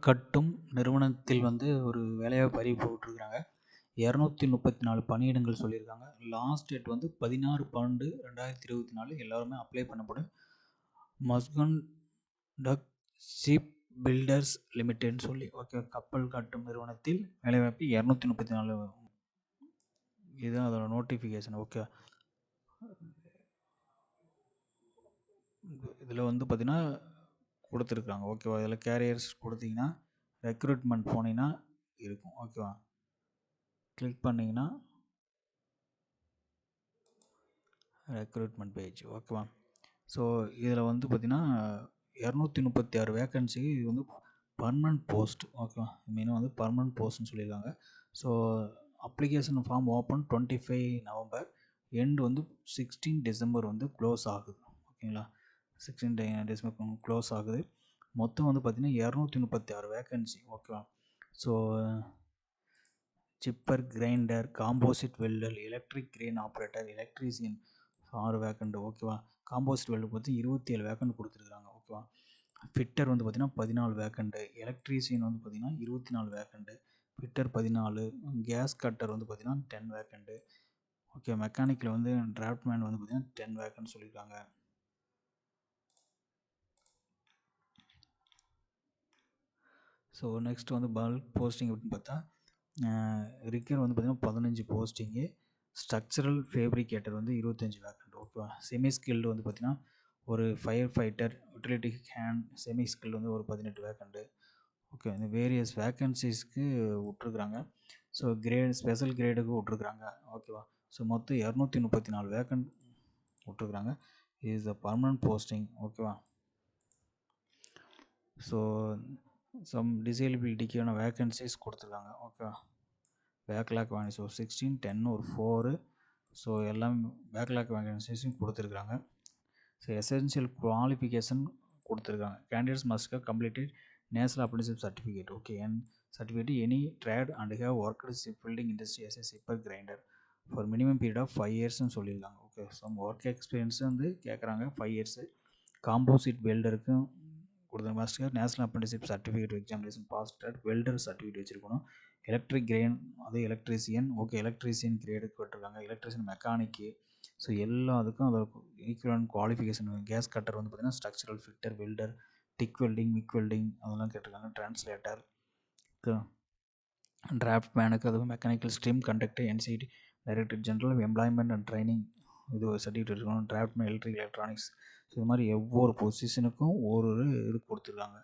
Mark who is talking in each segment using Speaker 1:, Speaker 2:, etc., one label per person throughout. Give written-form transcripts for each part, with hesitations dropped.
Speaker 1: கட்டும் நிறுவனத்தில் ஒரு வேலைவாய்ப்பு அறிவிப்பு விட்டுருக்காங்க. 234 பணியிடங்கள் சொல்லியிருக்காங்க. லாஸ்ட் டேட் 16/12/2024 எல்லாருமே அப்ளை பண்ணப்படும். மஸ்கன் டக் ஷிப் பில்டர்ஸ் லிமிடெட்னு சொல்லி கப்பல் கட்டும் நிறுவனத்தில் வேலைவாய்ப்பு 234. இதுதான் அதோட நோட்டிஃபிகேஷன். இதில் பார்த்தீங்கன்னா கொடுத்துருக்காங்க. ஓகேவா, இதில் கேரியர்ஸ் கொடுத்தீங்கன்னா ரெக்ரூட்மெண்ட் போனீங்கன்னா இருக்கும். ஓகேவா, கிளிக் பண்ணிங்கன்னா ரெக்ரூட்மெண்ட் பேஜ். ஓகேவா, ஸோ இதில் பார்த்தீங்கன்னா 236 வேக்கன்சி. இது பர்மனன்ட் போஸ்ட். ஓகேவா, மீன் பர்மனன்ட் போஸ்ட்னு சொல்லியிருக்காங்க. So application form open 25 November, end 16 December close ஆகுது. ஓகேங்களா, 16 டிசம்பர் க்ளோஸ் ஆகுது. மொத்தம் பார்த்தீங்கன்னா 236 வேக்கன்சி. ஓகேவா, so chipper, grinder, composite welder, electric crane operator, electrician 6 vacant. ஓகேவா, காம்போசிட் வெல்டர் 27 வேக்கண்ட் கொடுத்துருக்காங்க. ஓகேவா, ஃபிட்டர் பார்த்தீங்கன்னா 14 வேக்கண்ட், எலக்ட்ரீசியன் பார்த்தீங்கன்னா 24 வேக்கண்ட், ஃபிட்டர் 14, கேஸ் கட்டர் பார்த்தீங்கன்னா 10 வேக்கண்ட். ஓகே, மெக்கானிக்கில் டிராஃப்ட்மேன் பார்த்தீங்கன்னா 10 வேக்கண்ட் சொல்லியிருக்காங்க. ஸோ நெக்ஸ்ட் பல்க் போஸ்டிங் அப்படின்னு பார்த்தா ரிக்கர் பார்த்தீங்கன்னா 15 போஸ்டிங்கு. Structural fabricator 25 vacant. ஓகேவா, செமி ஸ்கில்டு பார்த்தீங்கன்னா ஒரு fire fighter, utility hand semi skilled ஒரு 18 வேக்கண்ட்டு. ஓகே, இந்த வேரியஸ் வேக்கன்சிஸ்க்கு விட்ருக்குறாங்க. ஸோ ஸ்பெஷல் கிரேடுக்கு விட்ருக்குறாங்க. ஓகேவா, ஸோ மொத்தம் 234 வேக்கண்ட் விட்ருக்குறாங்க. Is a permanent posting. ஓகேவா, ஸோ சம் டிசேபிலிட்டிக்கான வேக்கன்சிஸ் கொடுத்துருக்காங்க. ஓகேவா, பேக்லாக் வேகன்சி 16, 10 ஒரு 4. ஸோ எல்லாம் பேக்லாக் வேகன்சிஸும் கொடுத்துருக்காங்க. ஸோ எசென்ஷியல் குவாலிஃபிகேஷன் கொடுத்துருக்காங்க. Candidates must have completed national apprenticeship certificate. Okay, and certificate any trade and have worked ship building industry as a shipper grinder for minimum period of 5 இயர்ஸ்னு சொல்லியிருக்காங்க. Okay, so work experience கேட்குறாங்க 5 years. Composite வெல்டருக்கும் கொடுத்த must have national apprenticeship certificate examination pass at welder certificate வச்சுருக்கணும். Electric crane electrician. Okay, electrician கிரேடுக்கு விட்டுருக்காங்க. Electrician mechanic. So எல்லாத்துக்கும் அதோட ஈக்குவலன்ட் குவாலிஃபிகேஷன். கேஸ் கட்டர் பார்த்தீங்கன்னா structural fitter, welder, TIG welding, MIG welding அதெல்லாம் கேட்டிருக்காங்க. டிரான்ஸ்லேட்டர், டிராஃப்ட் மேனுக்கு அது mechanical stream conductor, NCT director general employment and training இது சர்டிஃபிகேட் இருக்கணும். Draughtsman electric electronics. ஸோ இது மாதிரி ஒவ்வொரு பொசிஷனுக்கும் ஒரு இது கொடுத்துருக்காங்க.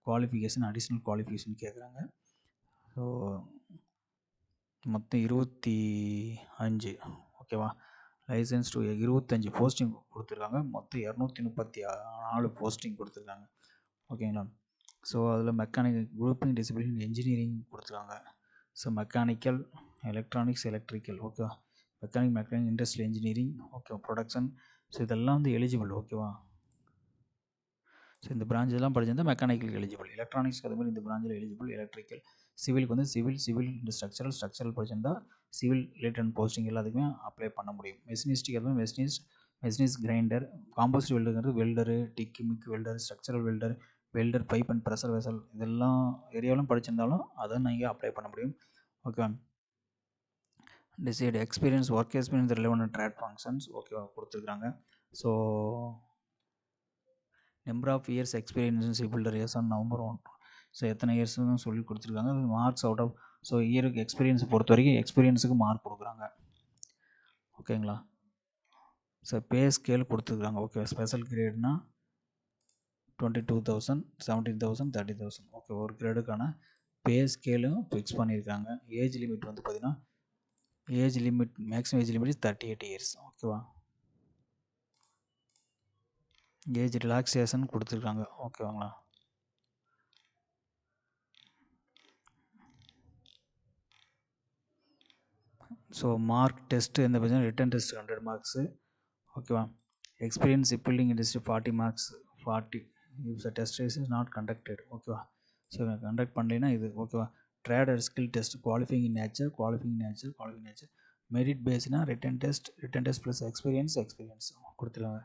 Speaker 1: குவாலிஃபிகேஷன் அடிஷ்னல் குவாலிஃபிகேஷன் கேட்குறாங்க. ஸோ மொத்தம் 25. ஓகேவா, லைசன்ஸ் டு 25 போஸ்டிங் கொடுத்துருக்காங்க. மொத்தம் 234 போஸ்டிங் கொடுத்துருக்காங்க. ஓகேங்களா, ஸோ அதில் மெக்கானிக்கல் குரூப்பிங் டிசிப்ளின் இன்ஜினியரிங் கொடுத்துருக்காங்க. So mechanical, electronics, electrical. ஓகேவா, mechanic industrial engineering. Okay, production. So இதெல்லாம் எலிஜிபிள். ஓகேவா, ஸோ இந்த பிரான்ச் எல்லாம் படிச்சிருந்தால் மெக்கானிக்கல் எலிஜிபிள். எலக்ட்ரானிக்ஸ்க்கு அது மாதிரி இந்த பிராஞ்சில் எலிஜிபிள். எலக்ட்ரிக்கல், சிவிலுக்கு சிவில் இந்த ஸ்ட்ரக்சரல் படிச்சிருந்தா சிவில் ரிலேட்டட் போஸ்டிங் எல்லாத்துக்குமே அப்ளை பண்ண முடியும். மெஷினிஸ்ட்டுக்கு எல்லாம் மெஷினிஸ்ட் கிரைண்டர், காம்போசிட் வெல்டருங்கிறது welder, TIG MIG welder, structural welder pipe and pressure vessel இதெல்லாம் ஏரியாவிலும் படிச்சிருந்தாலும் அதை நீங்கள் அப்ளை பண்ண முடியும். Okay, desired experience, work experience relevant trade functions. ஓகேவா, கொடுத்துருக்காங்க. So number of years experience builder years on November 1. So எத்தனை இயர்ஸ்னு சொல்லி கொடுத்துருக்காங்க. Marks out of. ஸோ இயருக்கு எக்ஸ்பீரியன்ஸ் பொறுத்த வரைக்கும் எக்ஸ்பீரியன்ஸுக்கு மார்க் கொடுக்குறாங்க. ஓகேங்களா, ஸோ பே ஸ்கேல் கொடுத்துருக்காங்க. ஓகே, ஸ்பெஷல் கிரேட்னா 22,000, 17,000, 30,000. ஓகே, ஒரு கிரேடுக்கான பே ஸ்கேலும் ஃபிக்ஸ் பண்ணியிருக்காங்க. ஏஜ் லிமிட் பார்த்தீங்கன்னா மேக்ஸிமம் ஏஜ் லிமிட் 38 இயர்ஸ். ஓகேவா, ஏஜ் ரிலாக்ஸேஷன் கொடுத்துருக்காங்க. ஓகேவாங்களா, ஸோ மார்க் டெஸ்ட்டு எந்த பிரச்சனை, ரிட்டன் டெஸ்ட் 100 மார்க்ஸு. ஓகேவா, experience building industry 40 marks. 40 if the test is not conducted. ஓகேவா, ஸோ கண்டக்ட் பண்ணலைன்னா இது. ஓகேவா, trade skill test qualifying in nature. Merit பேஸ்னா ரிட்டன் டெஸ்ட் ப்ளஸ் எக்ஸ்பீரியன்ஸ் கொடுத்துருவாங்க.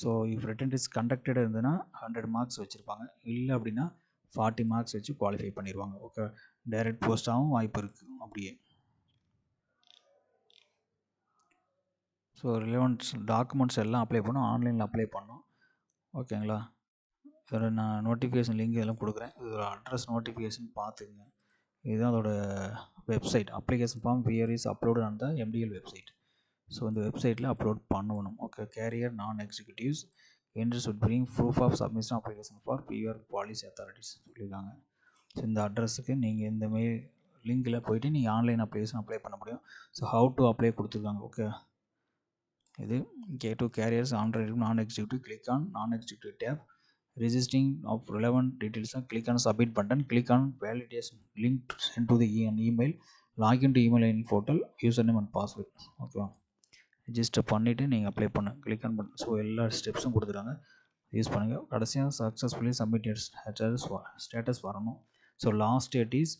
Speaker 1: So if written test conducted இருந்ததுன்னா 100 marks வச்சுருப்பாங்க. இல்லை அப்படின்னா 40 மார்க்ஸ் வச்சு குவாலிஃபை பண்ணிடுவாங்க. ஓகே, டைரக்ட் போஸ்ட்டாகவும் வாய்ப்பு இருக்குது அப்படியே. ஸோ ரிலவெண்ட்ஸ் டாக்குமெண்ட்ஸ் எல்லாம் அப்ளை பண்ணணும், ஆன்லைனில் அப்ளை பண்ணணும். ஓகேங்களா, இதோட நான் நோட்டிஃபிகேஷன் லிங்க் இதெல்லாம் கொடுக்குறேன். இதோட அட்ரஸ் நோட்டிஃபிகேஷன் பார்த்துக்குங்க. இதுதான் அதோட website. Application form here is upload on the MDL website. So இந்த வெப்சைட்டில் அப்லோட் பண்ணணும். Okay, career non executives interest would bring proof of submission application for PR policy authorities சொல்லியிருக்காங்க. ஸோ இந்த அட்ரஸுக்கு நீங்கள் இந்த மெயில் லிங்கில் போயிட்டு நீங்கள் ஆன்லைன் அப்ளிகேஷன் அப்ளை பண்ண முடியும். ஸோ ஹவு டு அப்ளை கொடுத்துருக்காங்க. ஓகே, இது K2 careers non executive, click on non executive tab, registering of relevant details, click on submit button, click on validation link sent to the email, login to email in portal, username and password. ஓகேவா, register பண்ணிவிட்டு நீங்கள் apply பண்ண click on பண்ண. So எல்லா ஸ்டெப்ஸும் கொடுத்துருக்காங்க, use பண்ணுங்கள். கடைசியாக successfully submitted status வரணும். So last date is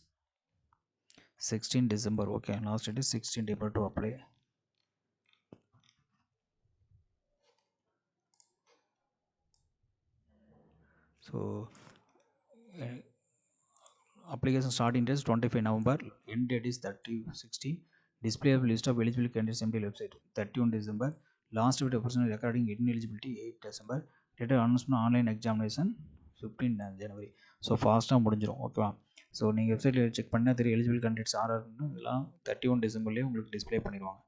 Speaker 1: 16 December. Okay, last date is 16 December to apply. So application starting date is 25 November, end date is 30/60. Display of list of eligible candidates MDL website 31 December. Last date of person recording ineligibility 8 December. Date of announcement online examination 15 January. So ஃபாஸ்ட்டாக முடிஞ்சிடும். ஓகேவா, so நீங்கள் வெப்சைட்டில் check பண்ணால் தெரியும் eligible candidates யார் யாருன்னு. எல்லாம் 31 டிசம்பர்லேயே உங்களுக்கு டிஸ்பிளே பண்ணிடுவாங்க.